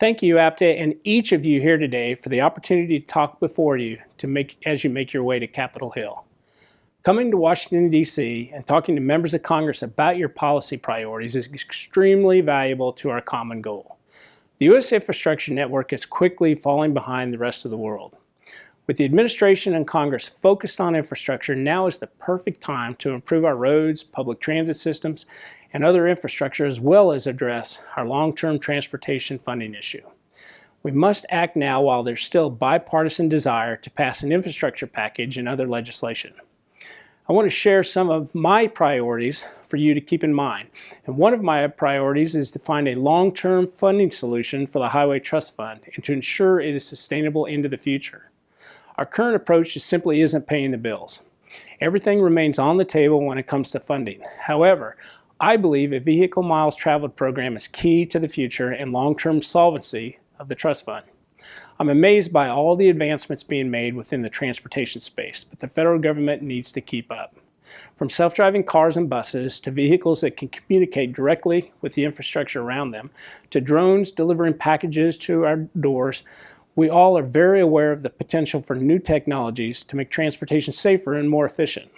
Thank you, APTA, and each of you here today for the opportunity to talk before you as you make your way to Capitol Hill. Coming to Washington, D.C. and talking to members of Congress about your policy priorities is extremely valuable to our common goal. The U.S. infrastructure network is quickly falling behind the rest of the world. With the administration and Congress focused on infrastructure, now is the perfect time to improve our roads, public transit systems, and other infrastructure, as well as address our long-term transportation funding issue. We must act now while there's still bipartisan desire to pass an infrastructure package and other legislation. I want to share some of my priorities for you to keep in mind. And one of my priorities is to find a long-term funding solution for the Highway Trust Fund and to ensure it is sustainable into the future. Our current approach just simply isn't paying the bills. Everything remains on the table when it comes to funding. However, I believe a vehicle miles traveled program is key to the future and long-term solvency of the trust fund. I'm amazed by all the advancements being made within the transportation space, but the federal government needs to keep up. From self-driving cars and buses to vehicles that can communicate directly with the infrastructure around them, to drones delivering packages to our doors, we all are very aware of the potential for new technologies to make transportation safer and more efficient.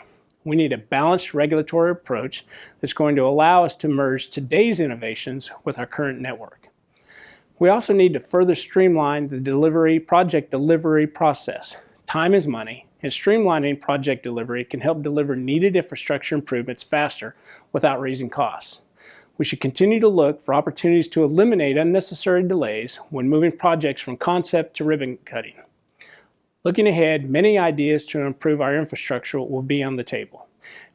We need a balanced regulatory approach that's going to allow us to merge today's innovations with our current network. We also need to further streamline the project delivery process. Time is money, and streamlining project delivery can help deliver needed infrastructure improvements faster without raising costs. We should continue to look for opportunities to eliminate unnecessary delays when moving projects from concept to ribbon cutting. Looking ahead, many ideas to improve our infrastructure will be on the table.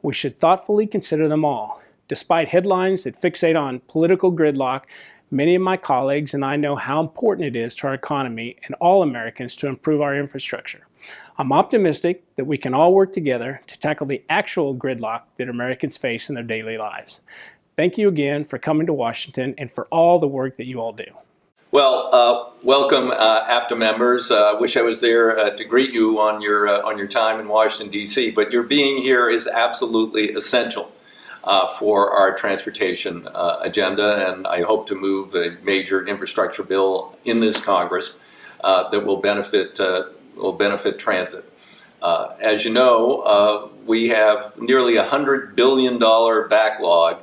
We should thoughtfully consider them all. Despite headlines that fixate on political gridlock, many of my colleagues and I know how important it is to our economy and all Americans to improve our infrastructure. I'm optimistic that we can all work together to tackle the actual gridlock that Americans face in their daily lives. Thank you again for coming to Washington and for all the work that you all do. Well, welcome, APTA members. Wish I was there to greet you on your time in Washington, D.C., but your being here is absolutely essential for our transportation agenda, and I hope to move a major infrastructure bill in this Congress that will benefit transit. As you know, we have nearly $100 billion backlog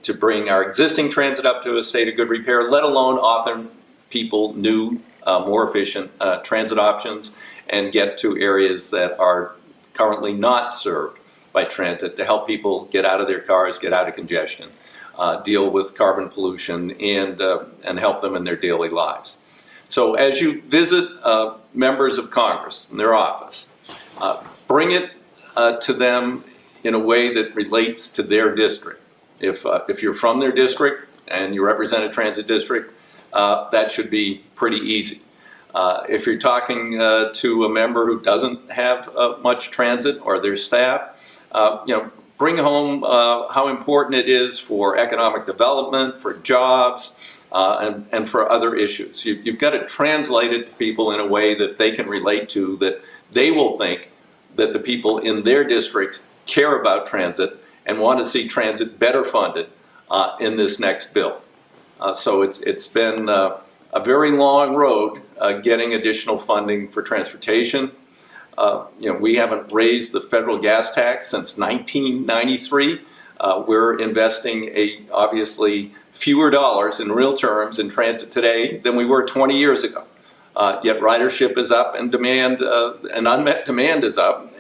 to bring our existing transit up to a state of good repair, let alone often people new, more efficient transit options, and get to areas that are currently not served by transit to help people get out of their cars, get out of congestion, deal with carbon pollution, and help them in their daily lives. So as you visit members of Congress in their office, bring it to them in a way that relates to their district. If you're from their district and you represent a transit district, that should be pretty easy. If you're talking to a member who doesn't have much transit or their staff, bring home how important it is for economic development, for jobs, and for other issues. You've got to translate it to people in a way that they can relate to, that they will think that the people in their district care about transit and want to see transit better funded in this next bill. So it's been a very long road getting additional funding for transportation. We haven't raised the federal gas tax since 1993. We're investing obviously fewer dollars in real terms in transit today than we were 20 years ago. Yet ridership is up and demand, and unmet demand is up,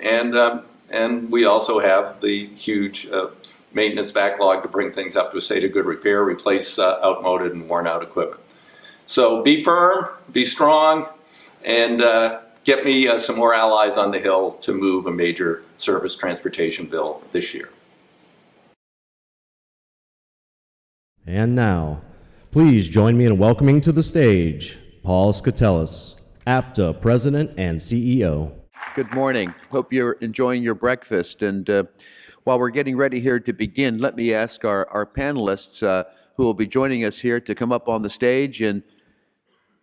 and we also have the huge maintenance backlog to bring things up to a state of good repair, replace outmoded and worn out equipment. So be firm, be strong, and get me some more allies on the Hill to move a major service transportation bill this year. And now, please join me in welcoming to the stage Paul Skoutelis, APTA President and CEO. Good morning. Hope you're enjoying your breakfast. And while we're getting ready here to begin, let me ask our panelists who will be joining us here to come up on the stage and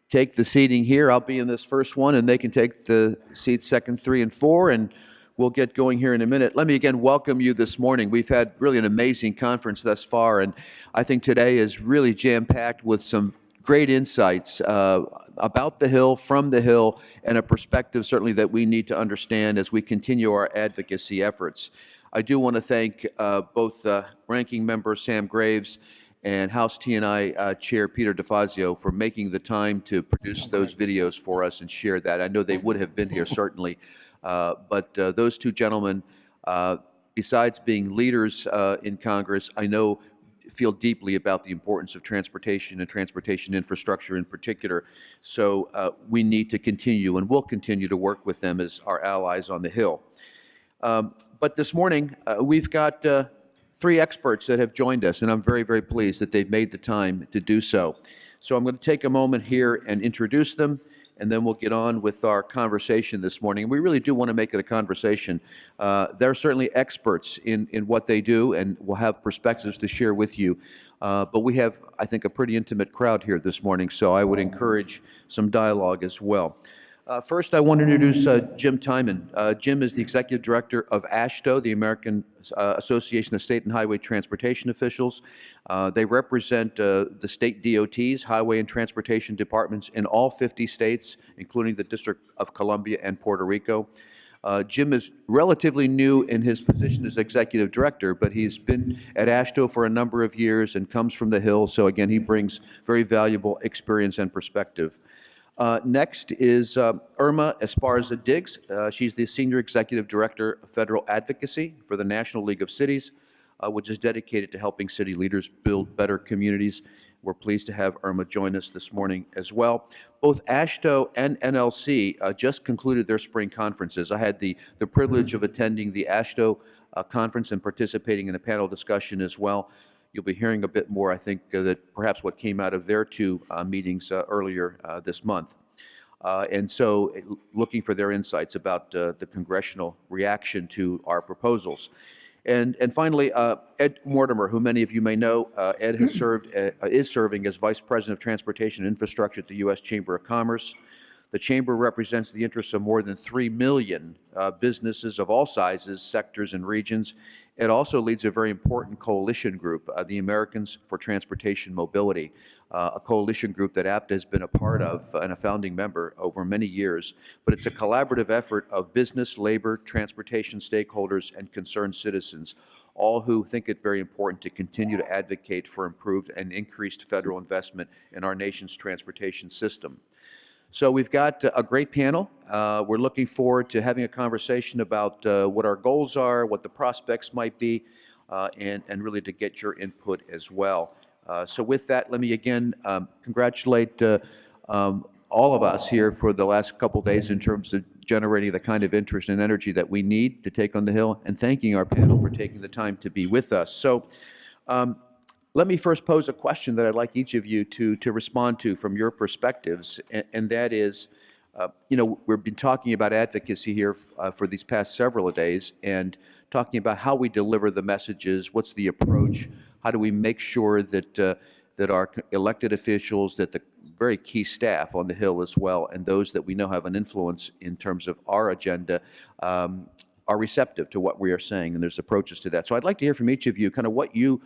take the seating here. I'll be in this first one, and they can take the seats second, 3, and 4, and we'll get going here in a minute. Let me again welcome you this morning. We've had really an amazing conference thus far, and I think today is really jam-packed with some great insights about the Hill, from the Hill, and a perspective certainly that we need to understand as we continue our advocacy efforts. I do want to thank both Ranking Member Sam Graves and House T&I Chair Peter DeFazio for making the time to produce those videos for us and share that. I know they would have been here certainly, but those two gentlemen, besides being leaders in Congress, I know feel deeply about the importance of transportation and transportation infrastructure in particular. So we need to continue, and will continue to work with them as our allies on the Hill. But this morning, we've got three experts that have joined us, and I'm very, very pleased that they've made the time to do so. So I'm going to take a moment here and introduce them, and then we'll get on with our conversation this morning. We really do want to make it a conversation. They're certainly experts in what they do, and will have perspectives to share with you. But we have, I think, a pretty intimate crowd here this morning, so I would encourage some dialogue as well. First, I want to introduce Jim Timon. Jim is the Executive Director of APTA, the American Association of State and Highway Transportation Officials. They represent the state DOTs, highway and transportation departments in all 50 states, including the District of Columbia and Puerto Rico. Jim is relatively new in his position as Executive Director, but he's been at APTA for a number of years and comes from the Hill, so again, he brings very valuable experience and perspective. Next is Irma Esparza Diggs. She's the Senior Executive Director of Federal Advocacy for the National League of Cities, which is dedicated to helping city leaders build better communities. We're pleased to have Irma join us this morning as well. Both APTA and NLC just concluded their spring conferences. I had the privilege of attending the APTA conference and participating in a panel discussion as well. You'll be hearing a bit more, I think, that perhaps what came out of their two meetings earlier this month. And so looking for their insights about the congressional reaction to our proposals. And finally, Ed Mortimer, who many of you may know. Ed has is serving as Vice President of Transportation and Infrastructure at the U.S. Chamber of Commerce. The Chamber represents the interests of more than 3 million businesses of all sizes, sectors, and regions. It also leads a very important coalition group, the Americans for Transportation Mobility, a coalition group that APTA has been a part of and a founding member over many years. But it's a collaborative effort of business, labor, transportation stakeholders, and concerned citizens, all who think it very important to continue to advocate for improved and increased federal investment in our nation's transportation system. So we've got a great panel. We're looking forward to having a conversation about what our goals are, what the prospects might be, and really to get your input as well. So with that, let me again congratulate all of us here for the last couple days in terms of generating the kind of interest and energy that we need to take on the Hill, and thanking our panel for taking the time to be with us. So let me first pose a question that I'd like each of you to respond to from your perspectives, and that is, we've been talking about advocacy here for these past several days, and talking about how we deliver the messages, what's the approach, how do we make sure that that our elected officials, that the very key staff on the Hill as well, and those that we know have an influence in terms of our agenda, are receptive to what we are saying, and there's approaches to that. So I'd like to hear from each of you kind of what you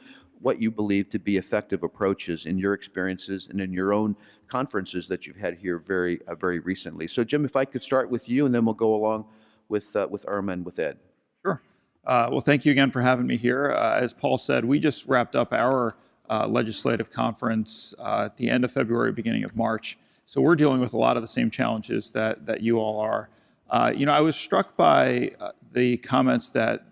believe to be effective approaches in your experiences and in your own conferences that you've had here very recently. So Jim, if I could start with you, and then we'll go along with Irma and with Ed. Sure. Well, thank you again for having me here. As Paul said, we just wrapped up our legislative conference at the end of February, beginning of March. So we're dealing with a lot of the same challenges that you all are. I was struck by the comments that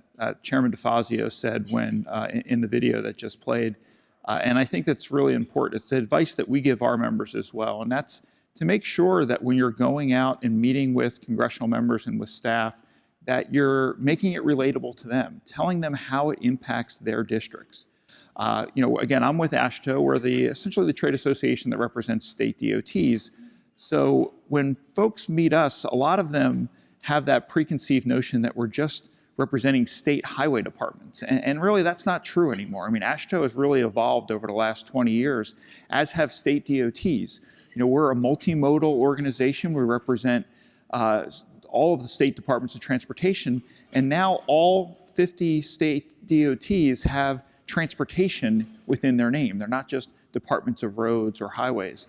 Chairman DeFazio said when in the video that just played, and I think that's really important. It's the advice that we give our members as well, and that's to make sure that when you're going out and meeting with congressional members and with staff, that you're making it relatable to them, telling them how it impacts their districts. Again, I'm with APTA. We're essentially the trade association that represents state DOTs. So when folks meet us, a lot of them have that preconceived notion that we're just representing state highway departments. And really, that's not true anymore. I mean, APTA has really evolved over the last 20 years, as have state DOTs. We're a multimodal organization. We represent all of the state departments of transportation, and now all 50 state DOTs have transportation within their name. They're not just departments of roads or highways.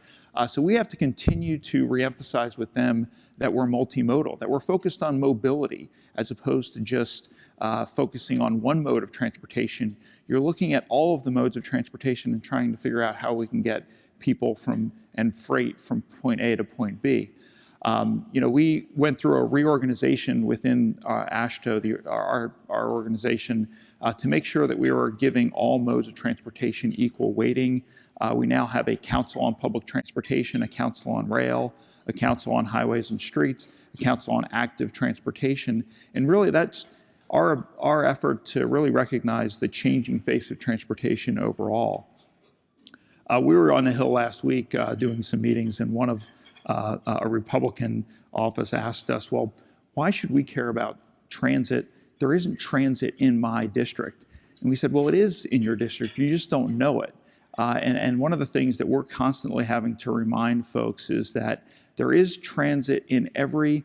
So we have to continue to reemphasize with them that we're multimodal, that we're focused on mobility as opposed to just focusing on one mode of transportation. You're looking at all of the modes of transportation and trying to figure out how we can get people and freight from point A to point B. We went through a reorganization within APTA, our organization, to make sure that we were giving all modes of transportation equal weighting. We now have a council on public transportation, a council on rail, a council on highways and streets, a council on active transportation, and really that's our effort to really recognize the changing face of transportation overall. We were on the Hill last week doing some meetings, and one of a Republican office asked us, well, why should we care about transit? There isn't transit in my district. And we said, well, it is in your district. You just don't know it. And one of the things that we're constantly having to remind folks is that there is transit in every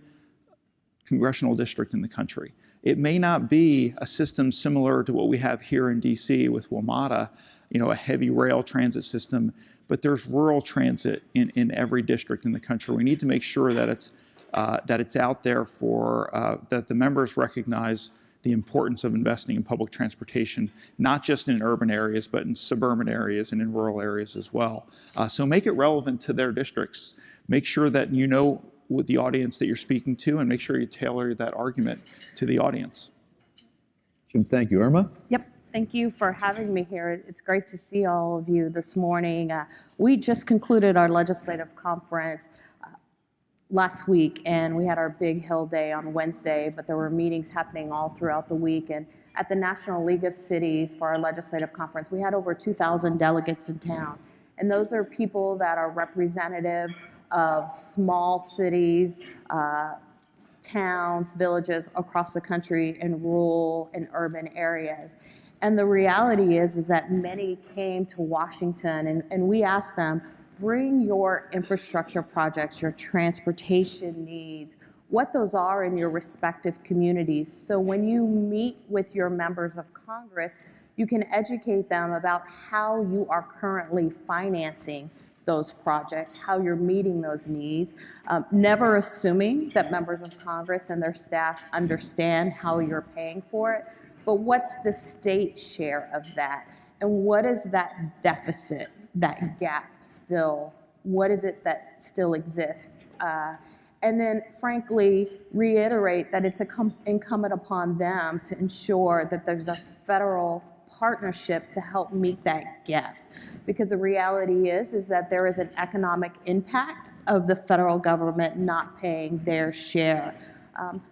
congressional district in the country. It may not be a system similar to what we have here in DC with WMATA, a heavy rail transit system, but there's rural transit in every district in the country. We need to make sure that it's out there that the members recognize the importance of investing in public transportation, not just in urban areas, but in suburban areas and in rural areas as well. So make it relevant to their districts. Make sure that you know with the audience that you're speaking to, and make sure you tailor that argument to the audience. Jim, thank you. Irma? Yep. Thank you for having me here. It's great to see all of you this morning. We just concluded our legislative conference last week, and we had our big Hill Day on Wednesday, but there were meetings happening all throughout the week. And at the National League of Cities for our legislative conference, we had over 2,000 delegates in town. And those are people that are representative of small cities, towns, villages across the country in rural and urban areas. And the reality is that many came to Washington, and we asked them, bring your infrastructure projects, your transportation needs, what those are in your respective communities. So when you meet with your members of Congress, you can educate them about how you are currently financing those projects, how you're meeting those needs, never assuming that members of Congress and their staff understand how you're paying for it, but what's the state share of that? And what is that deficit, that gap still, what is it that still exists? And then frankly, reiterate that it's incumbent upon them to ensure that there's a federal partnership to help meet that gap. Because the reality is that there is an economic impact of the federal government not paying their share.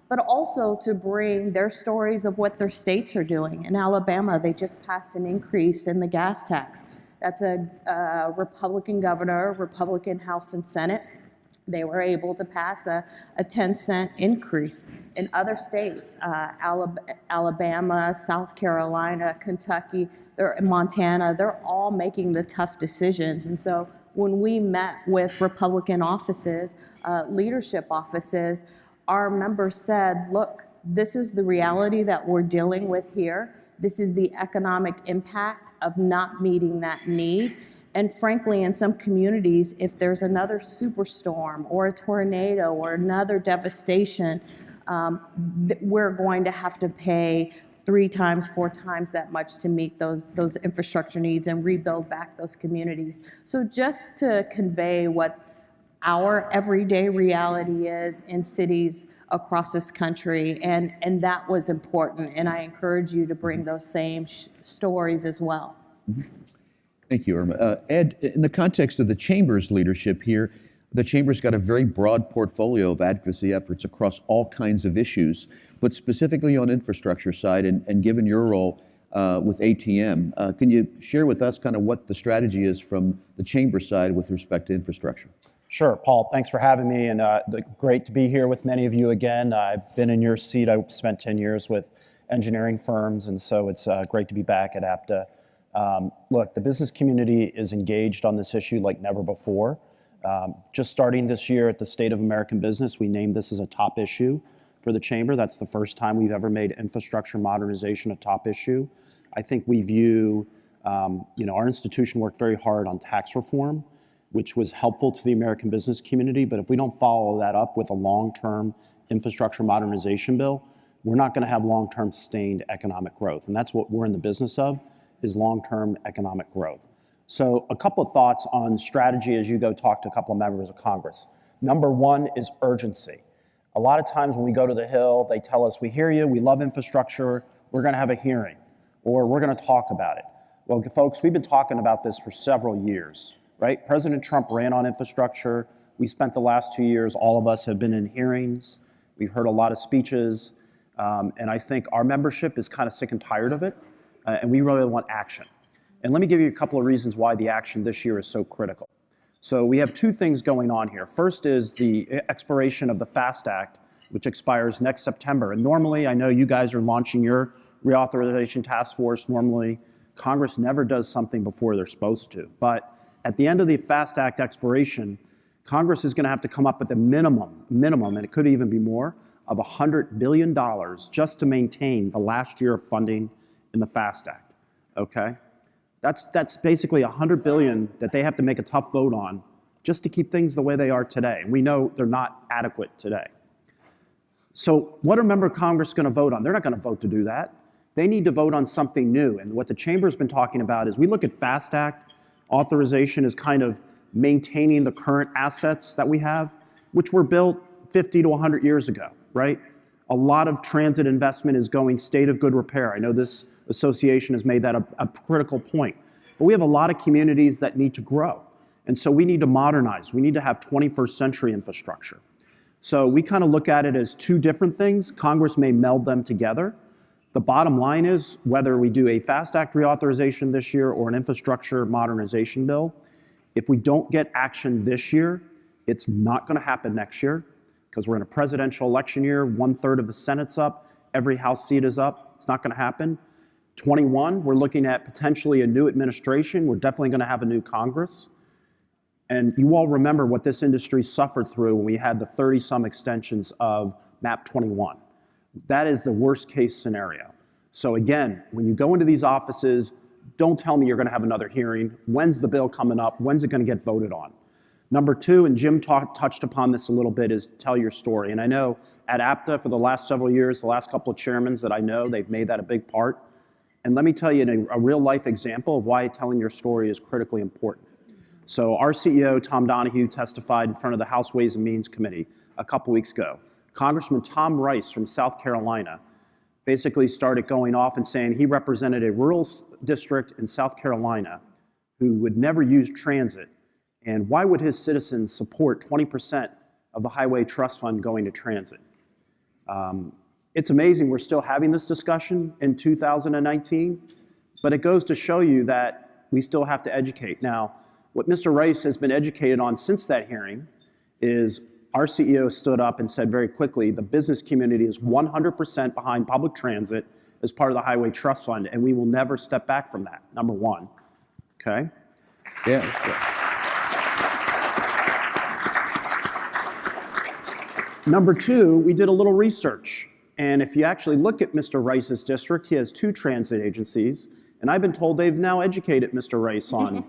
But also to bring their stories of what their states are doing. In Alabama, they just passed an increase in the gas tax. That's a Republican governor, Republican House and Senate. They were able to pass a 10-cent increase. In other states, Alabama, South Carolina, Kentucky, Montana, they're all making the tough decisions. And so when we met with Republican offices, leadership offices, our members said, look, this is the reality that we're dealing with here. This is the economic impact of not meeting that need. And frankly, in some communities, if there's another superstorm or a tornado or another devastation, we're going to have to pay 3 times, 4 times that much to meet those infrastructure needs and rebuild back those communities. So just to convey what our everyday reality is in cities across this country, and that was important, and I encourage you to bring those same stories as well. Mm-hmm. Thank you, Irma. Ed, in the context of the Chamber's leadership here, the Chamber's got a very broad portfolio of advocacy efforts across all kinds of issues, but specifically on infrastructure side, and given your role with ATM, can you share with us kind of what the strategy is from the Chamber side with respect to infrastructure? Sure, Paul, thanks for having me, and great to be here with many of you again. I've been in your seat. I spent 10 years with engineering firms, and so it's great to be back at APTA. Look, the business community is engaged on this issue like never before. Just starting this year at the State of American Business, we named this as a top issue for the Chamber. That's the first time we've ever made infrastructure modernization a top issue. I think we view, our institution worked very hard on tax reform, which was helpful to the American business community. But if we don't follow that up with a long-term infrastructure modernization bill, we're not going to have long-term sustained economic growth. And that's what we're in the business of, is long-term economic growth. So a couple of thoughts on strategy as you go talk to a couple of members of Congress. Number one is urgency. A lot of times when we go to the Hill, they tell us, we hear you, we love infrastructure, we're going to have a hearing, or we're going to talk about it. Well, folks, we've been talking about this for several years, right? President Trump ran on infrastructure. We spent the last 2 years, all of us have been in hearings. We've heard a lot of speeches, and I think our membership is kind of sick and tired of it, and we really want action. And let me give you a couple of reasons why the action this year is so critical. So we have two things going on here. First is the expiration of the FAST Act, which expires next September. And normally, I know you guys are launching your reauthorization task force. Normally, Congress never does something before they're supposed to. But at the end of the FAST Act expiration, Congress is going to have to come up with a minimum, and it could even be more, of $100 billion just to maintain the last year of funding in the FAST Act, okay? That's basically $100 billion that they have to make a tough vote on just to keep things the way they are today. And we know they're not adequate today. So what are member of Congress going to vote on? They're not going to vote to do that. They need to vote on something new. And what the chamber's been talking about is we look at FAST Act authorization as kind of maintaining the current assets that we have, which were built 50 to 100 years ago, right? A lot of transit investment is going state of good repair. I know this association has made that a critical point. But we have a lot of communities that need to grow. And so we need to modernize. We need to have 21st century infrastructure. So we kind of look at it as two different things. Congress may meld them together. The bottom line is whether we do a FAST Act reauthorization this year or an infrastructure modernization bill, if we don't get action this year, it's not going to happen next year, because we're in a presidential election year, 1/3 of the Senate's up, every House seat is up. It's not going to happen. 21, we're looking at potentially a new administration. We're definitely going to have a new Congress. And you all remember what this industry suffered through when we had the 30-some extensions of MAP 21. That is the worst case scenario. So again, when you go into these offices, don't tell me you're going to have another hearing. When's the bill coming up? When's it going to get voted on? Number two, and Jim touched upon this a little bit, is tell your story. And I know at APTA for the last several years, the last couple of chairmen that I know, they've made that a big part. And let me tell you a real life example of why telling your story is critically important. So our CEO, Tom Donahue, testified in front of the House Ways and Means Committee a couple weeks ago. Congressman Tom Rice from South Carolina basically started going off and saying he represented a rural district in South Carolina who would never use transit. And why would his citizens support 20% of the Highway Trust Fund going to transit? It's amazing we're still having this discussion in 2019, but it goes to show you that we still have to educate. Now, what Mr. Rice has been educated on since that hearing is our CEO stood up and said very quickly, the business community is 100% behind public transit as part of the Highway Trust Fund, and we will never step back from that, number one, okay? Yeah. Number two, we did a little research. And if you actually look at Mr. Rice's district, he has 2 transit agencies. And I've been told they've now educated Mr. Rice on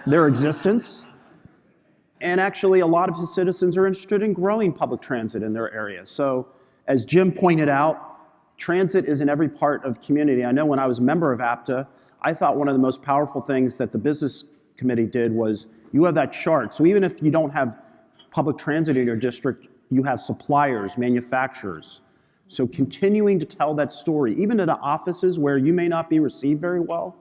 their existence. And actually, a lot of his citizens are interested in growing public transit in their area. So as Jim pointed out, transit is in every part of community. I know when I was a member of APTA, I thought one of the most powerful things that the business committee did was you have that chart. So even if you don't have public transit in your district, you have suppliers, manufacturers. So continuing to tell that story, even at offices where you may not be received very well,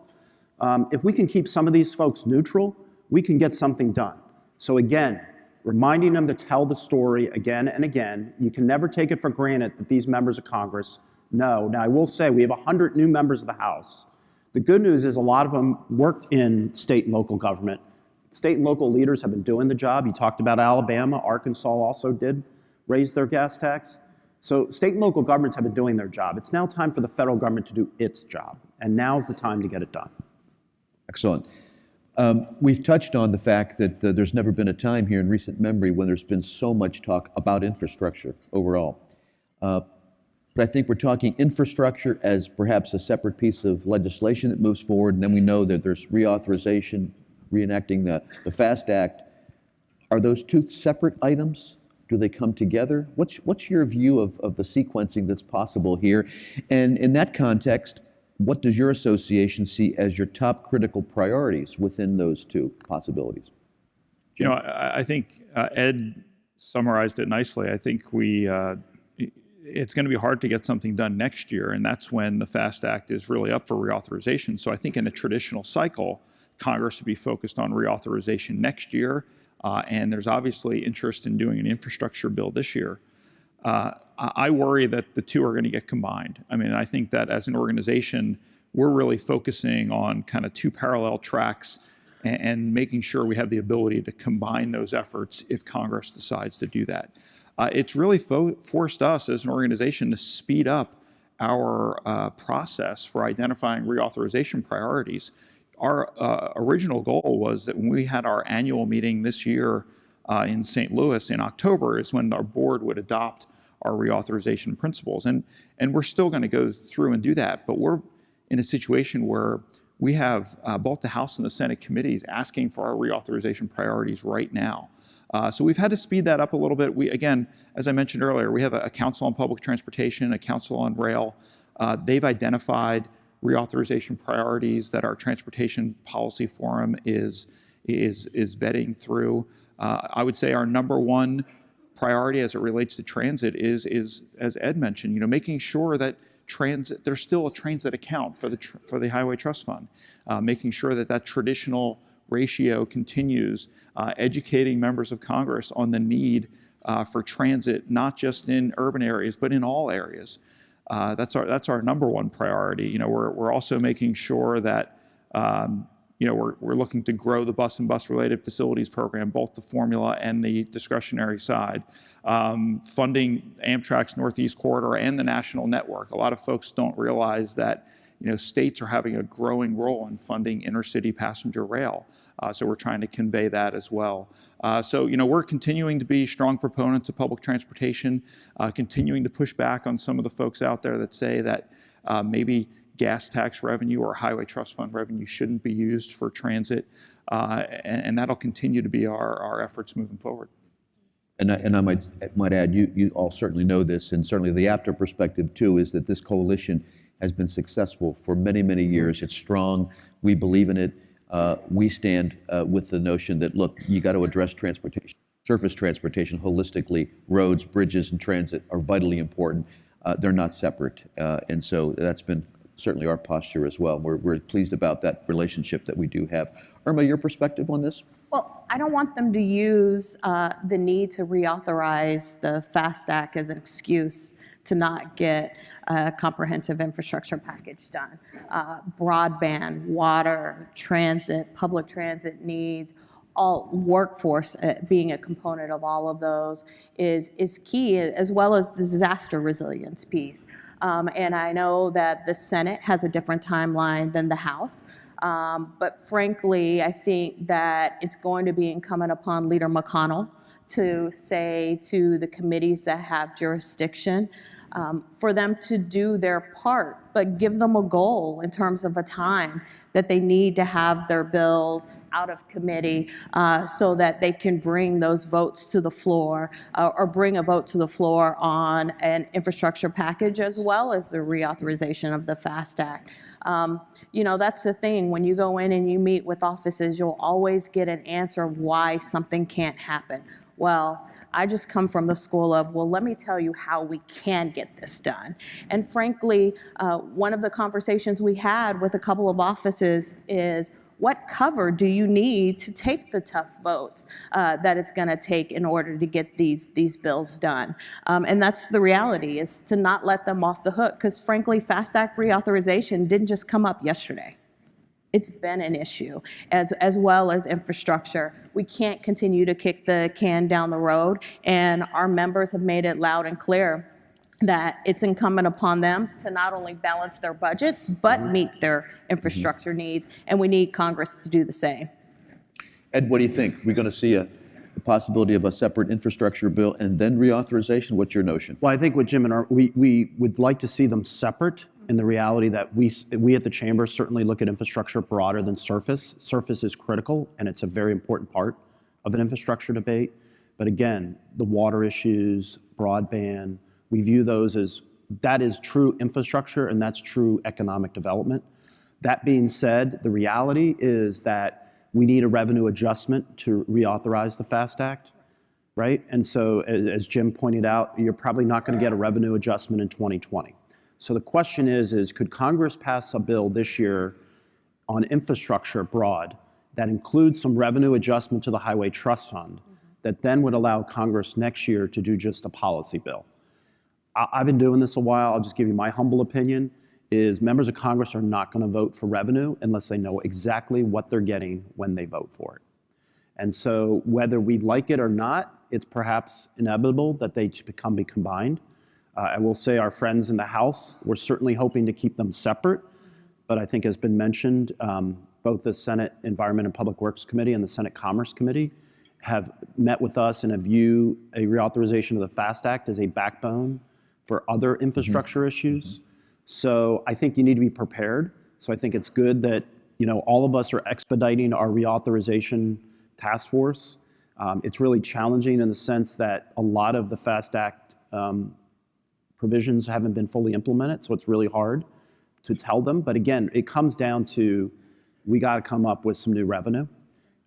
if we can keep some of these folks neutral, we can get something done. So again, reminding them to tell the story again and again. You can never take it for granted that these members of Congress know. Now, I will say we have 100 new members of the House. The good news is a lot of them worked in state and local government. State and local leaders have been doing the job. You talked about Alabama. Arkansas also did raise their gas tax. So state and local governments have been doing their job. It's now time for the federal government to do its job. And now's the time to get it done. Excellent. We've touched on the fact that there's never been a time here in recent memory when there's been so much talk about infrastructure overall. But I think we're talking infrastructure as perhaps a separate piece of legislation that moves forward, and then we know that there's reauthorization, reenacting the FAST Act. Are those two separate items? Do they come together? What's your view of the sequencing that's possible here? And in that context, what does your association see as your top critical priorities within those two possibilities? Jim? You know, I think Ed summarized it nicely. I think it's going to be hard to get something done next year, and that's when the FAST Act is really up for reauthorization. So I think in a traditional cycle, Congress would be focused on reauthorization next year, and there's obviously interest in doing an infrastructure bill this year. I worry that the two are going to get combined. I mean, I think that as an organization, we're really focusing on kind of two parallel tracks and making sure we have the ability to combine those efforts if Congress decides to do that. It's really forced us as an organization to speed up our process for identifying reauthorization priorities. Our original goal was that when we had our annual meeting this year in St. Louis in October is when our board would adopt our reauthorization principles. And we're still going to go through and do that, but we're in a situation where we have both the House and the Senate committees asking for our reauthorization priorities right now. So we've had to speed that up a little bit. We, again, as I mentioned earlier, we have a Council on Public Transportation, a Council on Rail. They've identified reauthorization priorities that our Transportation Policy Forum is vetting through. I would say our number one priority as it relates to transit is as Ed mentioned, making sure that transit, there's still a transit account for the Highway Trust Fund, making sure that traditional ratio continues, educating members of Congress on the need for transit, not just in urban areas, but in all areas. That's our number one priority. We're also making sure that we're looking to grow the bus and bus-related facilities program, both the formula and the discretionary side, funding Amtrak's Northeast Corridor and the national network. A lot of folks don't realize that states are having a growing role in funding intercity passenger rail. So we're trying to convey that as well. So we're continuing to be strong proponents of public transportation, continuing to push back on some of the folks out there that say that maybe gas tax revenue or highway trust fund revenue shouldn't be used for transit. And that'll continue to be our efforts moving forward. And I might add, you all certainly know this, and certainly the APTA perspective too, is that this coalition has been successful for many, many years. It's strong. We believe in it. We stand with the notion that, look, you got to address transportation, surface transportation holistically. Roads, bridges, and transit are vitally important. They're not separate. And so that's been certainly our posture as well. We're pleased about that relationship that we do have. Irma, your perspective on this? Well, I don't want them to use the need to reauthorize the FAST Act as an excuse to not get a comprehensive infrastructure package done. Broadband, water, transit, public transit needs, all workforce being a component of all of those is key, as well as the disaster resilience piece. And I know that the Senate has a different timeline than the House. But frankly, I think that it's going to be incumbent upon Leader McConnell to say to the committees that have jurisdiction for them to do their part, but give them a goal in terms of a time that they need to have their bills out of committee so that they can bring those votes to the floor or bring a vote to the floor on an infrastructure package as well as the reauthorization of the FAST Act. That's the thing. When you go in and you meet with offices, you'll always get an answer of why something can't happen. Well, I just come from the school of, well, let me tell you how we can get this done. And frankly, one of the conversations we had with a couple of offices is, what cover do you need to take the tough votes that it's going to take in order to get these bills done? And that's the reality, is to not let them off the hook, because frankly, FAST Act reauthorization didn't just come up yesterday. It's been an issue, as well as infrastructure. We can't continue to kick the can down the road, and our members have made it loud and clear that it's incumbent upon them to not only balance their budgets, but meet their infrastructure needs, and we need Congress to do the same. Ed, what do you think? We're going to see the possibility of a separate infrastructure bill and then reauthorization? What's your notion? Well, I think with Jim and we would like to see them separate in the reality that we at the Chamber certainly look at infrastructure broader than surface. Surface is critical, and it's a very important part of an infrastructure debate. But again, the water issues, broadband, we view those as, that is true infrastructure and that's true economic development. That being said, the reality is that we need a revenue adjustment to reauthorize the FAST Act, right? And so as Jim pointed out, you're probably not going to get a revenue adjustment in 2020. So the question is could Congress pass a bill this year on infrastructure broad that includes some revenue adjustment to the Highway Trust Fund that then would allow Congress next year to do just a policy bill? I've been doing this a while. I'll just give you my humble opinion, is members of Congress are not going to vote for revenue unless they know exactly what they're getting when they vote for it. And so whether we like it or not, it's perhaps inevitable that they become combined. I will say our friends in the House, we're certainly hoping to keep them separate, but I think has been mentioned, both the Senate Environment and Public Works Committee and the Senate Commerce Committee have met with us and view a reauthorization of the FAST Act as a backbone for other infrastructure issues. So I think you need to be prepared. So I think it's good that all of us are expediting our reauthorization task force. It's really challenging in the sense that a lot of the FAST Act provisions haven't been fully implemented, so it's really hard to tell them. But again, it comes down to we got to come up with some new revenue.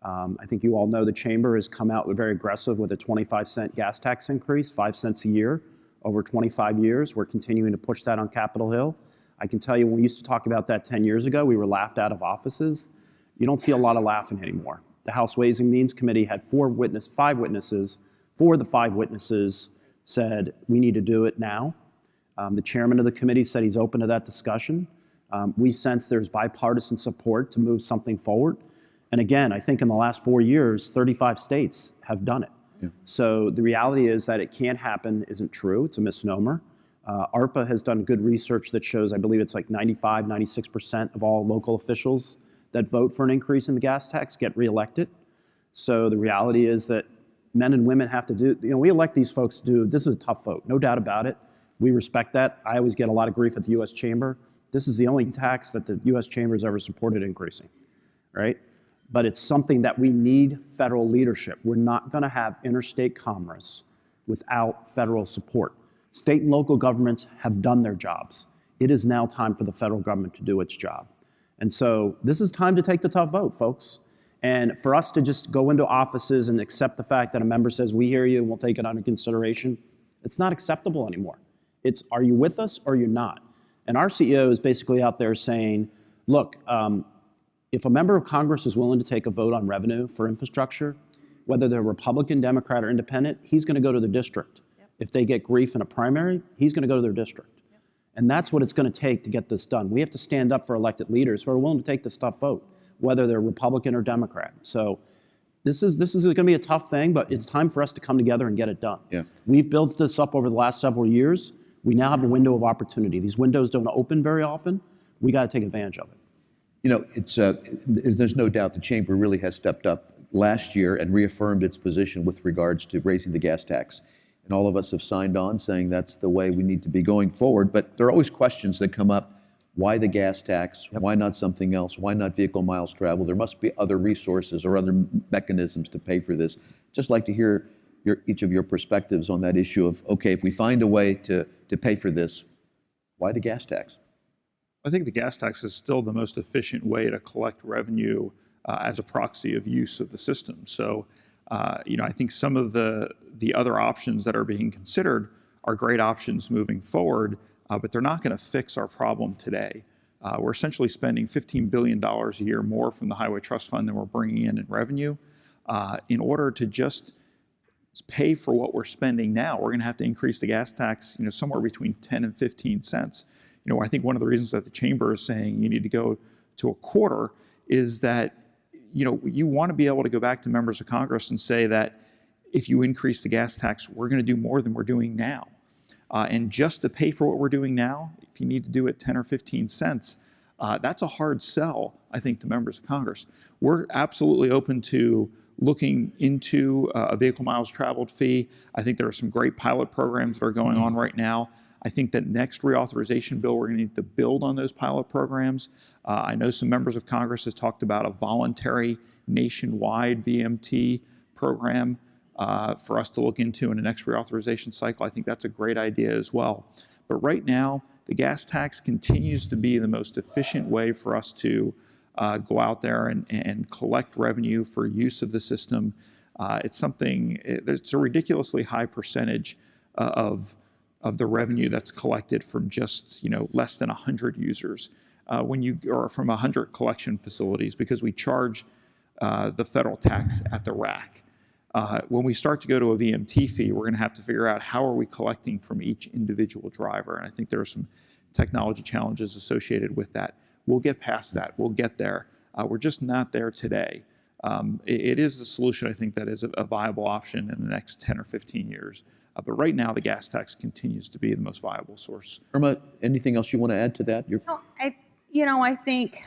I think you all know the Chamber has come out very aggressive with a 25-cent gas tax increase, 5 cents a year over 25 years. We're continuing to push that on Capitol Hill. I can tell you when we used to talk about that 10 years ago, we were laughed out of offices. You don't see a lot of laughing anymore. The House Ways and Means Committee had 5 witnesses. 4 of the 5 witnesses said, we need to do it now. The chairman of the committee said he's open to that discussion. We sense there's bipartisan support to move something forward. And again, I think in the last 4 years, 35 states have done it. Yeah. So the reality is that it can't happen isn't true. It's a misnomer. ARPA has done good research that shows, I believe it's like 95, 96% of all local officials that vote for an increase in the gas tax get reelected. So the reality is that men and women have to do, we elect these folks to do, this is a tough vote, no doubt about it. We respect that. I always get a lot of grief at the U.S. Chamber. This is the only tax that the U.S. Chamber has ever supported increasing, right? But it's something that we need federal leadership. We're not going to have interstate commerce without federal support. State and local governments have done their jobs. It is now time for the federal government to do its job. And so this is time to take the tough vote, folks. And for us to just go into offices and accept the fact that a member says, we hear you and we'll take it under consideration, it's not acceptable anymore. It's, are you with us or you're not? And our CEO is basically out there saying, look, if a member of Congress is willing to take a vote on revenue for infrastructure, whether they're Republican, Democrat, or independent, he's going to go to the district. Yep. If they get grief in a primary, he's going to go to their district. Yep. And that's what it's going to take to get this done. We have to stand up for elected leaders who are willing to take this tough vote, whether they're Republican or Democrat. So this is going to be a tough thing, but it's time for us to come together and get it done. Yeah. We've built this up over the last several years. We now have a window of opportunity. These windows don't open very often. We got to take advantage of it. There's no doubt the Chamber really has stepped up last year and reaffirmed its position with regards to raising the gas tax. And all of us have signed on saying that's the way we need to be going forward. But there are always questions that come up. Why the gas tax? Yep. Why not something else? Why not vehicle miles traveled? There must be other resources or other mechanisms to pay for this. Just like to hear each of your perspectives on that issue of, okay, if we find a way to pay for this, why the gas tax? I think the gas tax is still the most efficient way to collect revenue as a proxy of use of the system. So, I think some of the other options that are being considered are great options moving forward, but they're not going to fix our problem today. We're essentially spending $15 billion a year more from the Highway Trust Fund than we're bringing in revenue. In order to just pay for what we're spending now, we're going to have to increase the gas tax, somewhere between 10 and 15 cents. I think one of the reasons that the Chamber is saying you need to go to a quarter is that, you want to be able to go back to members of Congress and say that if you increase the gas tax, we're going to do more than we're doing now. And just to pay for what we're doing now, if you need to do it 10 or 15 cents, that's a hard sell, I think, to members of Congress. We're absolutely open to looking into a vehicle miles traveled fee. I think there are some great pilot programs that are going on right now. I think that next reauthorization bill, we're going to need to build on those pilot programs. I know some members of Congress has talked about a voluntary nationwide VMT program for us to look into in the next reauthorization cycle. I think that's a great idea as well. But right now, the gas tax continues to be the most efficient way for us to go out there and collect revenue for use of the system. It's a ridiculously high percentage of the revenue that's collected from just less than 100 users, or from 100 collection facilities, because we charge the federal tax at the rack. When we start to go to a VMT fee, we're going to have to figure out how are we collecting from each individual driver, and I think there are some technology challenges associated with that. We'll get past that. We'll get there. We're just not there today. It is a solution, I think, that is a viable option in the next 10 or 15 years. But right now, the gas tax continues to be the most viable source. Irma, anything else you want to add to that? I think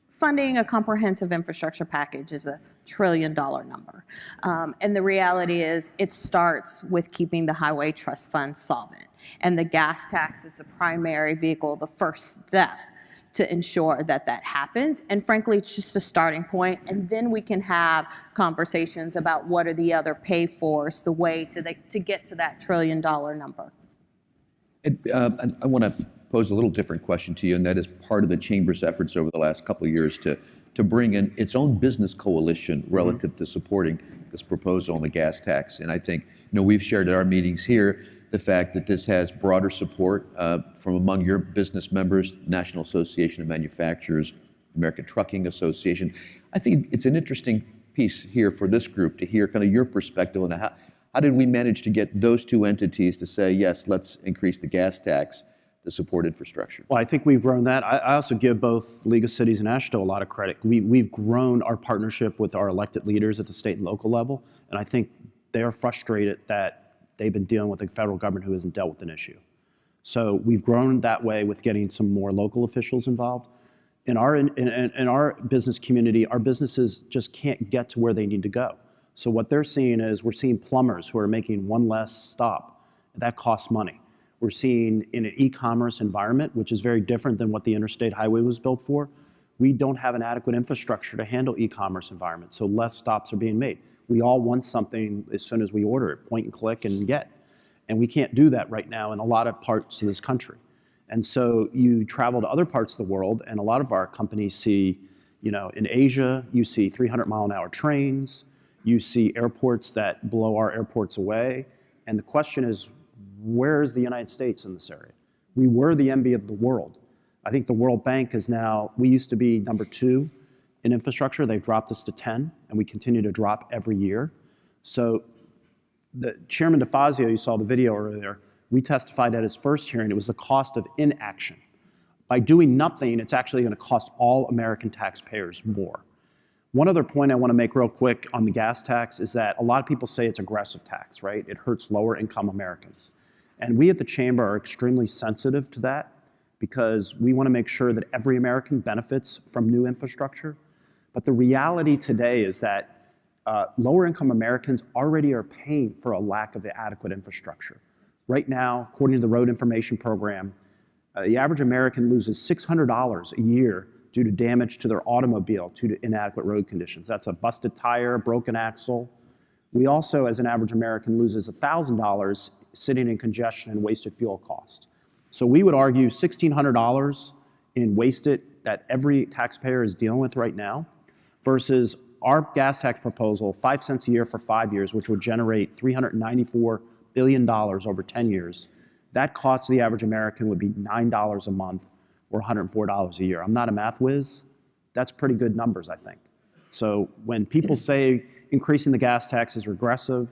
funding a comprehensive infrastructure package is $1 trillion number. And the reality is it starts with keeping the highway trust fund solvent. And the gas tax is the primary vehicle, the first step to ensure that that happens. And frankly, it's just a starting point. And then we can have conversations about what are the other pay-fors, the way to get to that $1 trillion number. I want to pose a little different question to you, and that is part of the Chamber's efforts over the last couple of years to bring in its own business coalition relative to supporting this proposal on the gas tax. And I think, we've shared at our meetings here the fact that this has broader support from among your business members, National Association of Manufacturers, American Trucking Association. I think it's an interesting piece here for this group to hear kind of your perspective on how did we manage to get those two entities to say, yes, let's increase the gas tax to support infrastructure? Well, I think we've grown that. I also give both League of Cities and APTA a lot of credit. We've grown our partnership with our elected leaders at the state and local level, and I think they are frustrated that they've been dealing with a federal government who hasn't dealt with an issue. So we've grown that way with getting some more local officials involved. In our business community, our businesses just can't get to where they need to go. So what they're seeing is we're seeing plumbers who are making one less stop. That costs money. We're seeing in an e-commerce environment, which is very different than what the interstate highway was built for, we don't have an adequate infrastructure to handle e-commerce environments, so less stops are being made. We all want something as soon as we order it, point and click and get. And we can't do that right now in a lot of parts of this country. And so you travel to other parts of the world, and a lot of our companies see, in Asia, you see 300-mile-an-hour trains, you see airports that blow our airports away, and the question is, where is the United States in this area? We were the envy of the world. I think the World Bank is now, we used to be number 2 in infrastructure. They've dropped us to 10, and we continue to drop every year. So the Chairman DeFazio, you saw the video earlier, we testified at his first hearing, it was the cost of inaction. By doing nothing, it's actually going to cost all American taxpayers more. One other point I want to make real quick on the gas tax is that a lot of people say it's aggressive tax, right? It hurts lower income Americans. And we at the Chamber are extremely sensitive to that because we want to make sure that every American benefits from new infrastructure. But the reality today is that lower income Americans already are paying for a lack of adequate infrastructure. Right now, according to the Road Information Program, the average American loses $600 a year due to damage to their automobile due to inadequate road conditions. That's a busted tire, broken axle. We also, as an average American, loses $1,000 sitting in congestion and wasted fuel costs. So we would argue $1,600 in wasted that every taxpayer is dealing with right now versus our gas tax proposal, 5 cents a year for 5 years, which would generate $394 billion over 10 years. That cost to the average American would be $9 a month or $104 a year. I'm not a math whiz. That's pretty good numbers, I think. So when people say increasing the gas tax is regressive,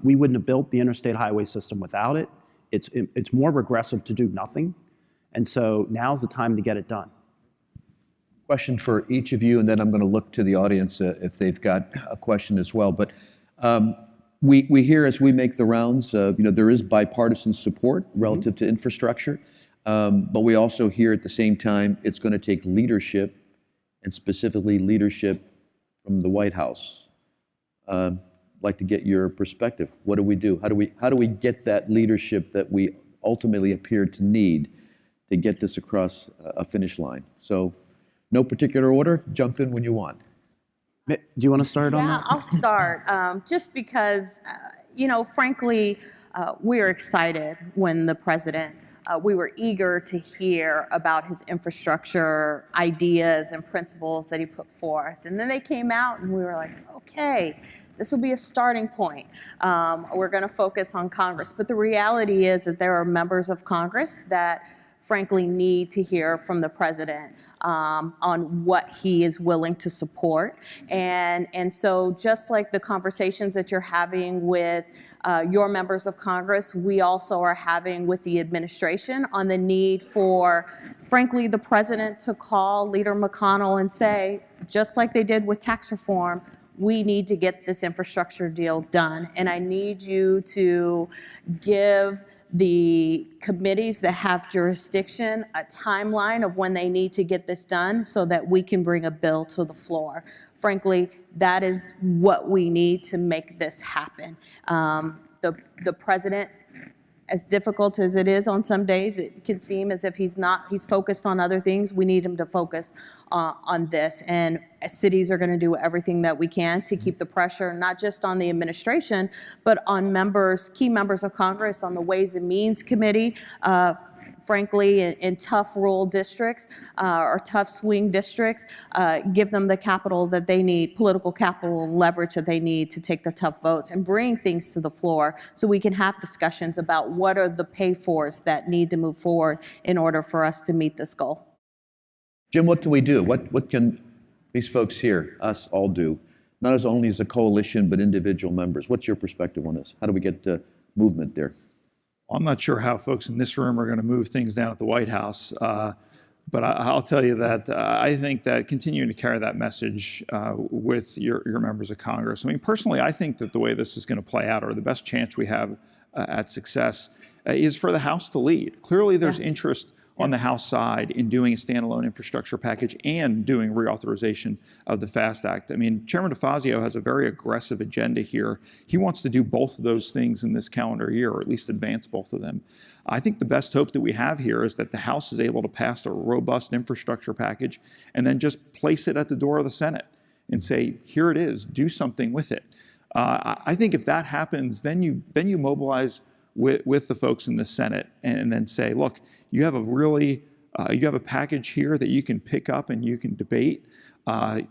we wouldn't have built the interstate highway system without it. It's more regressive to do nothing. And so now's the time to get it done. Question for each of you, and then I'm going to look to the audience if they've got a question as well. But we hear as we make the rounds, there is bipartisan support relative to infrastructure, but we also hear at the same time it's going to take leadership, and specifically leadership from the White House. I'd like to get your perspective. What do we do? How do we get that leadership that we ultimately appear to need to get this across a finish line? So, no particular order. Jump in when you want. Do you want to start on Yeah, that? I'll start just because, frankly, we were excited when the president, we were eager to hear about his infrastructure ideas and principles that he put forth. And then they came out and we were like, okay, this will be a starting point. We're going to focus on Congress. But the reality is that there are members of Congress that frankly need to hear from the president on what he is willing to support. And so just like the conversations that you're having with your members of Congress, we also are having with the administration on the need for, frankly, the president to call Leader McConnell and say, just like they did with tax reform, we need to get this infrastructure deal done. And I need you to give the committees that have jurisdiction a timeline of when they need to get this done so that we can bring a bill to the floor. Frankly, that is what we need to make this happen. The president, as difficult as it is on some days, it can seem as if he's focused on other things. We need him to focus on this. And cities are going to do everything that we can to keep the pressure, not just on the administration, but on key members of Congress, on the Ways and Means Committee, frankly, in tough rural districts or tough swing districts, give them the capital that they need, political capital and leverage that they need to take the tough votes and bring things to the floor so we can have discussions about what are the pay-fors that need to move forward in order for us to meet this goal. Jim, what can we do? What can these folks here, us, all do? Not as only as a coalition, but individual members. What's your perspective on this? How do we get movement there? I'm not sure how folks in this room are going to move things down at the White House, but I'll tell you that I think that continuing to carry that message with your members of Congress. I mean, personally, I think that the way this is going to play out, or the best chance we have at success, is for the House to lead. Clearly, there's interest on the House side in doing a standalone infrastructure package and doing reauthorization of the FAST Act. I mean, Chairman DeFazio has a very aggressive agenda here. He wants to do both of those things in this calendar year, or at least advance both of them. I think the best hope that we have here is that the House is able to pass a robust infrastructure package and then just place it at the door of the Senate and say, here it is, do something with it. I think if that happens, then you mobilize with the folks in the Senate and then say, look, you have a package here that you can pick up and you can debate.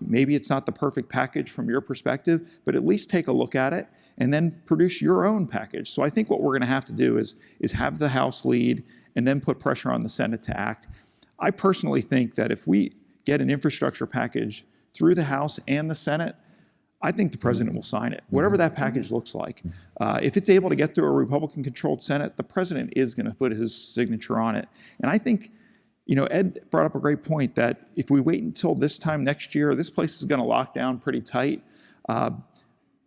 Maybe it's not the perfect package from your perspective, but at least take a look at it and then produce your own package. So I think what we're going to have to do is have the House lead and then put pressure on the Senate to act. I personally think that if we get an infrastructure package through the House and the Senate, I think the president will sign it, whatever that package looks like. If it's able to get through a Republican-controlled Senate, the president is going to put his signature on it. And I think, Ed brought up a great point that if we wait until this time next year, this place is going to lock down pretty tight.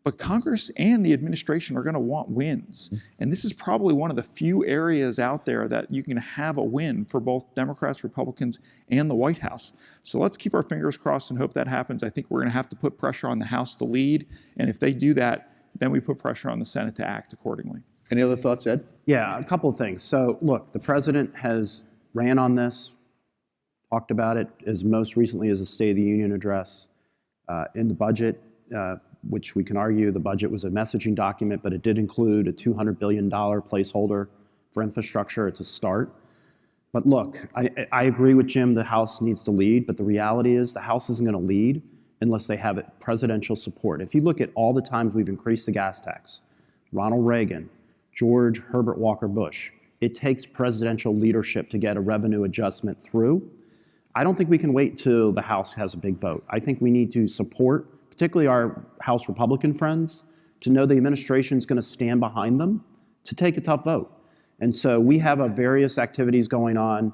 But Congress and the administration are going to want wins. And this is probably one of the few areas out there that you can have a win for both Democrats, Republicans, and the White House. So let's keep our fingers crossed and hope that happens. I think we're going to have to put pressure on the House to lead. And if they do that, then we put pressure on the Senate to act accordingly. Any other thoughts, Ed? Yeah, a couple of things. So look, the president has ran on this, talked about it as most recently as a State of the Union address. In the budget, which we can argue the budget was a messaging document, but it did include a $200 billion placeholder for infrastructure. It's a start. But look, I agree with Jim, the House needs to lead, but the reality is the House isn't going to lead unless they have presidential support. If you look at all the times we've increased the gas tax, Ronald Reagan, George Herbert Walker Bush, it takes presidential leadership to get a revenue adjustment through. I don't think we can wait till the House has a big vote. I think we need to support particularly our House Republican friends, to know the administration is going to stand behind them to take a tough vote. And so we have various activities going on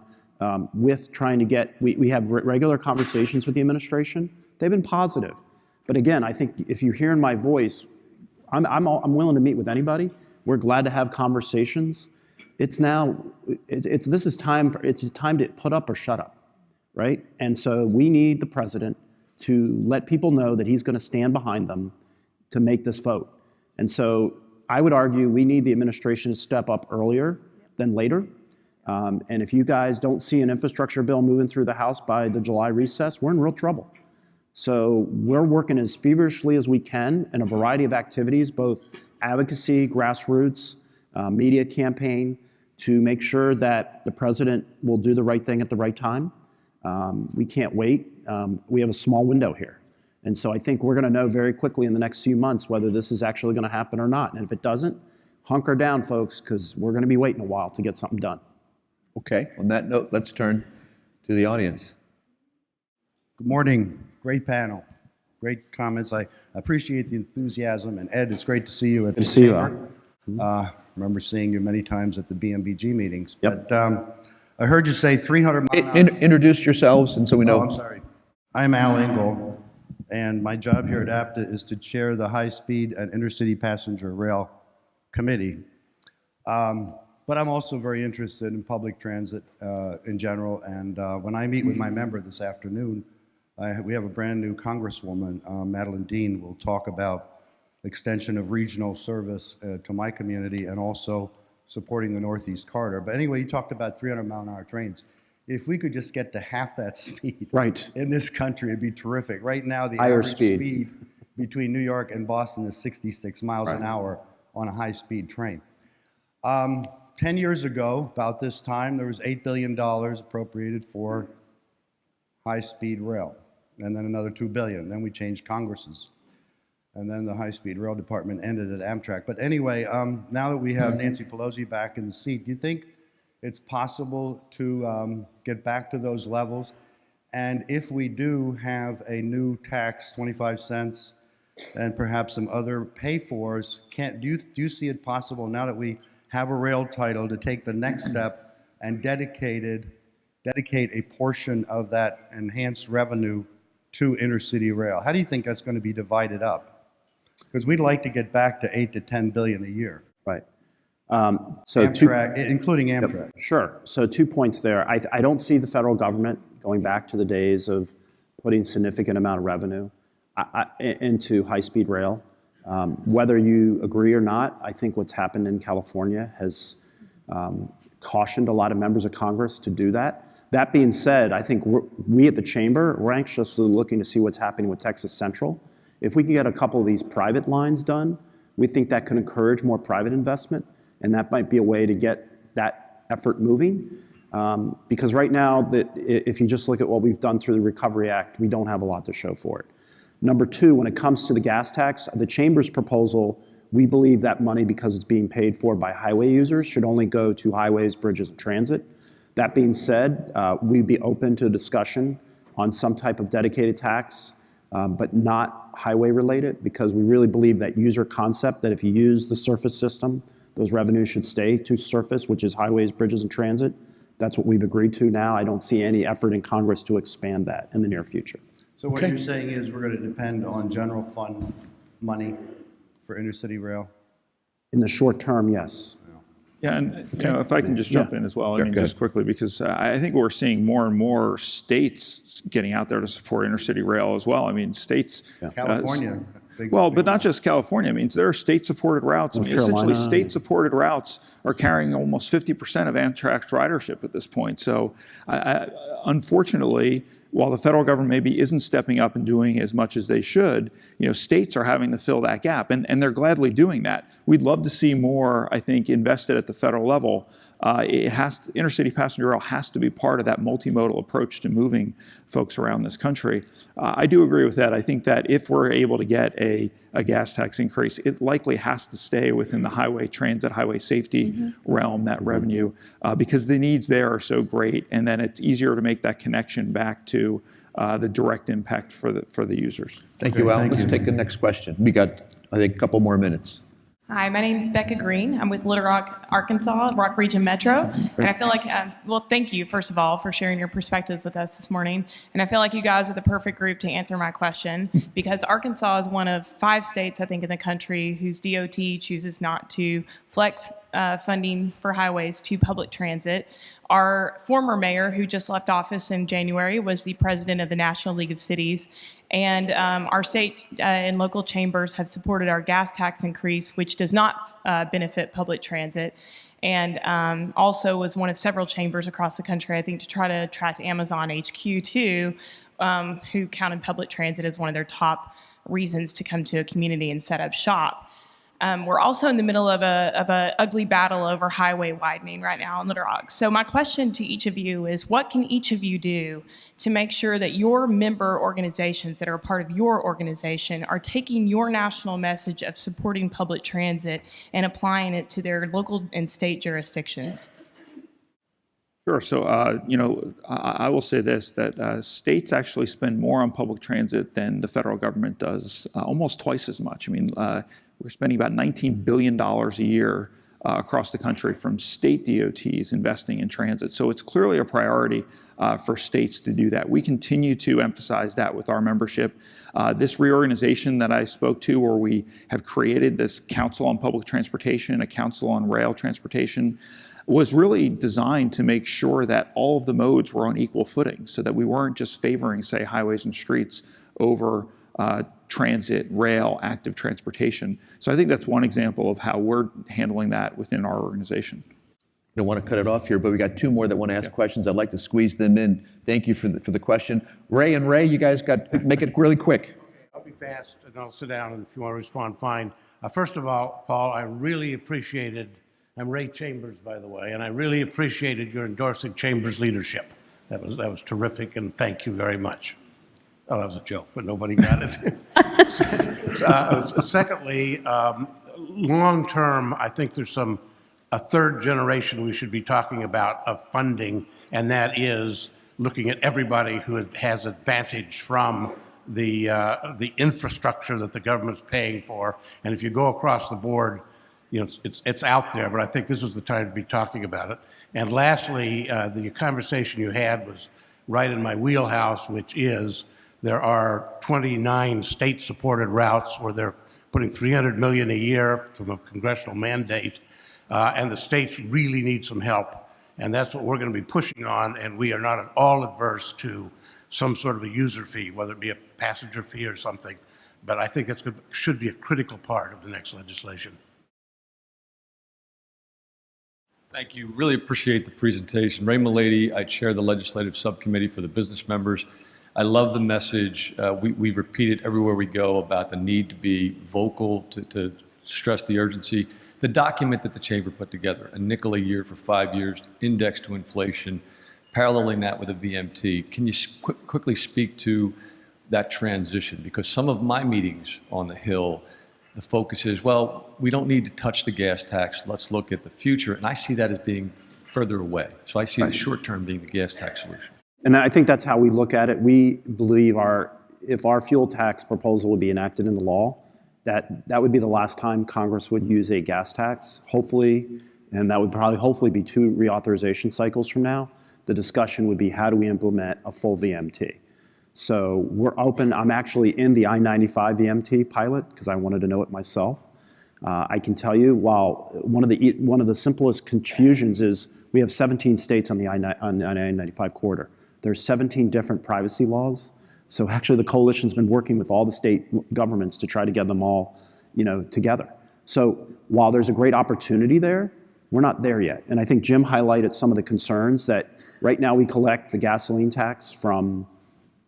with trying to get, we have regular conversations with the administration. They've been positive. But again, I think if you hear in my voice, I'm willing to meet with anybody. We're glad to have conversations. It's time to put up or shut up, right? And so we need the president to let people know that he's going to stand behind them to make this vote. And so I would argue we need the administration to step up earlier than later. And if you guys don't see an infrastructure bill moving through the House by the July recess, we're in real trouble. So we're working as feverishly as we can in a variety of activities, both advocacy, grassroots, media campaign, to make sure that the president will do the right thing at the right time. We can't wait. We have a small window here. And so I think we're going to know very quickly in the next few months whether this is actually going to happen or not. And if it doesn't, hunker down, folks, because we're going to be waiting a while to get something done. Okay, on that note, let's turn to the audience. Good morning. Great panel. Great comments. I appreciate the enthusiasm. And Ed, it's great to see you at the chamber. Remember seeing you many times at the BMBG meetings. Yep. But I heard you say 300 mile an hour. Introduce yourselves, and so we know. Oh, I'm sorry. I'm Al Engel, and my job here at APTA is to chair the High Speed and Intercity Passenger Rail Committee. But I'm also very interested in public transit in general. And when I meet with my member this afternoon, we have a brand new Congresswoman, Madeline Dean, will talk about extension of regional service to my community and also supporting the Northeast Corridor. But anyway, you talked about 300-mile-an-hour trains. If we could just get to half that speed in this country, it'd be terrific. Right now, the average speed between New York and Boston is 66 miles an hour on a high-speed train. 10 years ago, about this time, there was $8 billion appropriated for high-speed rail, and then another $2 billion. Then we changed Congresses, and then the high-speed rail department ended at Amtrak. But anyway, now that we have Nancy Pelosi back in the seat, do you think it's possible to get back to those levels? And if we do have a new tax, 25 cents, and perhaps some other pay-fors, do you see it possible now that we have a rail title to take the next step and dedicate a portion of that enhanced revenue to intercity rail? How do you think that's going to be divided up? Because we'd like to get back to 8 to 10 billion a year. Right. So Amtrak, including Amtrak. Sure. So 2 points there. I don't see the federal government going back to the days of putting significant amount of revenue into high-speed rail. Whether you agree or not, I think what's happened in California has cautioned a lot of members of Congress to do that. That being said, I think we at the chamber, we're anxiously looking to see what's happening with Texas Central. If we can get a couple of these private lines done, we think that could encourage more private investment, and that might be a way to get that effort moving. Because right now, if you just look at what we've done through the Recovery Act, we don't have a lot to show for it. Number two, when it comes to the gas tax, the chamber's proposal, we believe that money, because it's being paid for by highway users, should only go to highways, bridges, and transit. That being said, we'd be open to discussion on some type of dedicated tax, but not highway related, because we really believe that user concept, that if you use the surface system, those revenues should stay to surface, which is highways, bridges, and transit. That's what we've agreed to now. I don't see any effort in Congress to expand that in the near future. So what you're saying is we're going to depend on general fund money for intercity rail? In the short term, yes. Yeah, and if I can just jump in as well, just quickly, because I think we're seeing more and more states getting out there to support intercity rail as well. I mean, states... California. But not just California. I mean, there are state-supported routes. I mean, essentially, state-supported routes are carrying almost 50% of Amtrak's ridership at this point. So, unfortunately, while the federal government maybe isn't stepping up and doing as much as they should, states are having to fill that gap, and they're gladly doing that. We'd love to see more, I think, invested at the federal level. Intercity passenger rail has to be part of that multimodal approach to moving folks around this country. I do agree with that. I think that if we're able to get a gas tax increase, it likely has to stay within the highway transit, highway safety realm, that revenue, because the needs there are so great, and then it's easier to make that connection back to the direct impact for the users. Thank you, Al. Let's take the next question. We got, I think, a couple more minutes. Hi, my name is Becca Green. I'm with Little Rock, Arkansas, Rock Region Metro. And I feel like, thank you, first of all, for sharing your perspectives with us this morning. And I feel like you guys are the perfect group to answer my question, because Arkansas is one of 5 states, I think, in the country whose DOT chooses not to flex funding for highways to public transit. Our former mayor, who just left office in January, was the president of the National League of Cities. And our state and local chambers have supported our gas tax increase, which does not benefit public transit. And also was one of several chambers across the country, I think, to try to attract Amazon HQ too, who counted public transit as one of their top reasons to come to a community and set up shop. We're also in the middle of a ugly battle over highway widening right now in Little Rock. So my question to each of you is, what can each of you do to make sure that your member organizations that are a part of your organization are taking your national message of supporting public transit and applying it to their local and state jurisdictions? Sure. So, I will say this, that states actually spend more on public transit than the federal government does, almost twice as much. I mean, we're spending about $19 billion a year across the country from state DOTs investing in transit. So it's clearly a priority for states to do that. We continue to emphasize that with our membership. This reorganization that I spoke to, where we have created this Council on Public Transportation, a Council on Rail Transportation, was really designed to make sure that all of the modes were on equal footing, so that we weren't just favoring, say, highways and streets over transit, rail, active transportation. So I think that's one example of how we're handling that within our organization. I don't want to cut it off here, but we got two more that want to ask questions. I'd like to squeeze them in. Thank you for the question. Ray, you guys make it really quick. I'll be fast, and I'll sit down, and if you want to respond, fine. First of all, Paul, I really appreciated, I'm Ray Chambers, by the way, and I really appreciated your endorsing Chambers' leadership. That was terrific, and thank you very much. Oh, that was a joke, but nobody got it. Secondly, long term, I think there's a third generation we should be talking about of funding, and that is looking at everybody who has advantage from the infrastructure that the government's paying for. And if you go across the board, it's out there, but I think this is the time to be talking about it. And lastly, the conversation you had was right in my wheelhouse, which is there are 29 state-supported routes where they're putting $300 million a year from a congressional mandate, and the states really need some help. And that's what we're going to be pushing on, and we are not at all adverse to some sort of a user fee, whether it be a passenger fee or something. But I think it should be a critical part of the next legislation. Thank you. Really appreciate the presentation. Ray Milady, I chair the legislative subcommittee for the business members. I love the message. We repeat it everywhere we go about the need to be vocal, to stress the urgency. The document that the Chamber put together, a nickel a year for 5 years, indexed to inflation, paralleling that with a VMT. Can you quickly speak to that transition? Because some of my meetings on the Hill, the focus is, well, we don't need to touch the gas tax. Let's look at the future. And I see that as being further away. So I see the short term being the gas tax solution. And I think that's how we look at it. We believe if our fuel tax proposal would be enacted into law, that would be the last time Congress would use a gas tax, hopefully, and that would probably hopefully be 2 reauthorization cycles from now. The discussion would be, how do we implement a full VMT? So we're open. I'm actually in the I-95 VMT pilot because I wanted to know it myself. I can tell you, while one of the simplest confusions is we have 17 states on the I-95 corridor. There's 17 different privacy laws. So actually the coalition's been working with all the state governments to try to get them all, together. So while there's a great opportunity there, we're not there yet. And I think Jim highlighted some of the concerns that right now we collect the gasoline tax from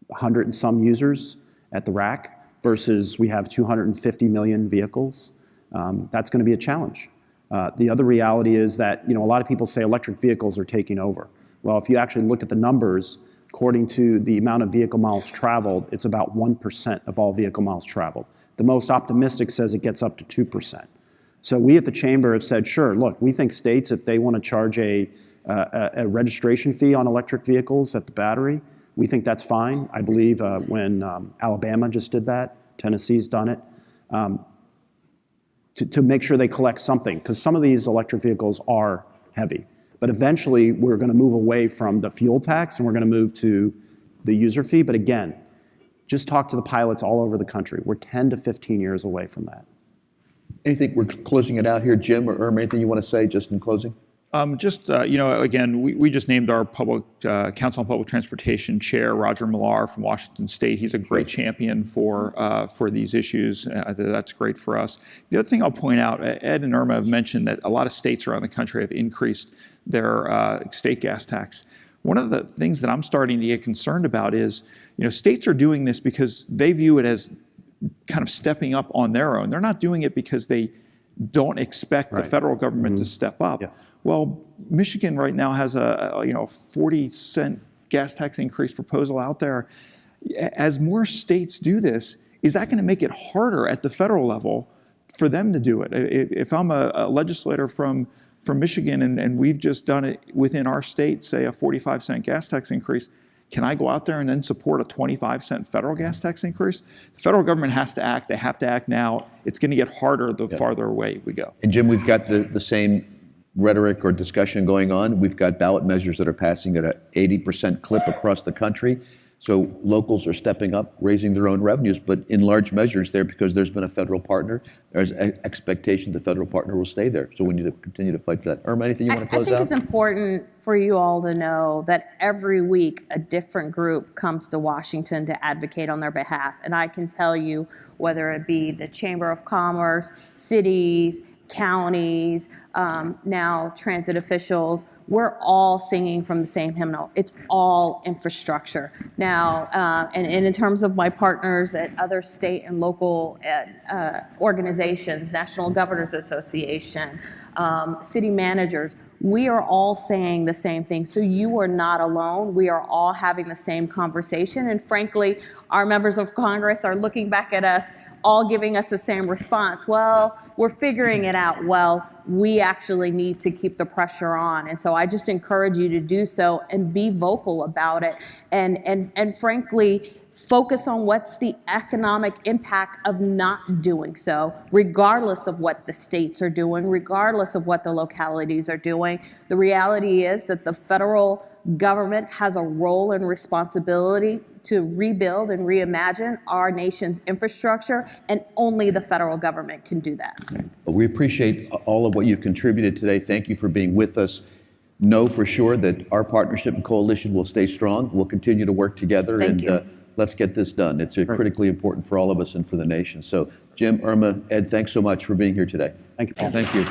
100 and some users at the rack versus we have 250 million vehicles. That's going to be a challenge. The other reality is that, a lot of people say electric vehicles are taking over. Well, if you actually look at the numbers, according to the amount of vehicle miles traveled, it's about 1% of all vehicle miles traveled. The most optimistic says it gets up to 2%. So we at the Chamber have said, sure, look, we think states, if they want to charge a registration fee on electric vehicles at the battery, we think that's fine. I believe when Alabama just did that, Tennessee's done it, to make sure they collect something, because some of these electric vehicles are heavy. But eventually, we're going to move away from the fuel tax, and we're going to move to the user fee. But again, just talk to the pilots all over the country. We're 10 to 15 years away from that. Anything, we're closing it out here, Jim or Irma, anything you want to say just in closing? Again, we just named our public Council on Public Transportation chair, Roger Millar from Washington State. He's a great champion for these issues. That's great for us. The other thing I'll point out, Ed and Irma have mentioned that a lot of states around the country have increased their state gas tax. One of the things that I'm starting to get concerned about is, states are doing this because they view it as kind of stepping up on their own. They're not doing it because they don't expect the federal government to step up. Yeah. Well, Michigan right now has a 40-cent gas tax increase proposal out there. As more states do this, is that going to make it harder at the federal level for them to do it? If I'm a legislator from Michigan and we've just done it within our state, say a 45-cent gas tax increase, can I go out there and then support a 25-cent federal gas tax increase? The federal government has to act. They have to act now. It's going to get harder the farther away we go. And Jim, we've got the same rhetoric or discussion going on. We've got ballot measures that are passing at an 80% clip across the country. So locals are stepping up, raising their own revenues, but in large measures there because there's been a federal partner. There's an expectation the federal partner will stay there. So we need to continue to fight for that. Irma, anything you want to close out? I think it's important for you all to know that every week a different group comes to Washington to advocate on their behalf. And I can tell you, whether it be the Chamber of Commerce, cities, counties, now transit officials, we're all singing from the same hymnal. It's all infrastructure. Now, and in terms of my partners at other state and local organizations, National Governors Association, city managers, we are all saying the same thing. So you are not alone. We are all having the same conversation. And frankly, our members of Congress are looking back at us, all giving us the same response. Well, we're figuring it out. Well, we actually need to keep the pressure on. And so I just encourage you to do so and be vocal about it. And frankly, focus on what's the economic impact of not doing so, regardless of what the states are doing, regardless of what the localities are doing. The reality is that the federal government has a role and responsibility to rebuild and reimagine our nation's infrastructure, and only the federal government can do that. Well, we appreciate all of what you've contributed today. Thank you for being with us. Know for sure that our partnership and coalition will stay strong. We'll continue to work together. Thank you. Let's get this done. It's critically important for all of us and for the nation. So Jim, Irma, Ed, thanks so much for being here today. Thank you, Paul. Thank you.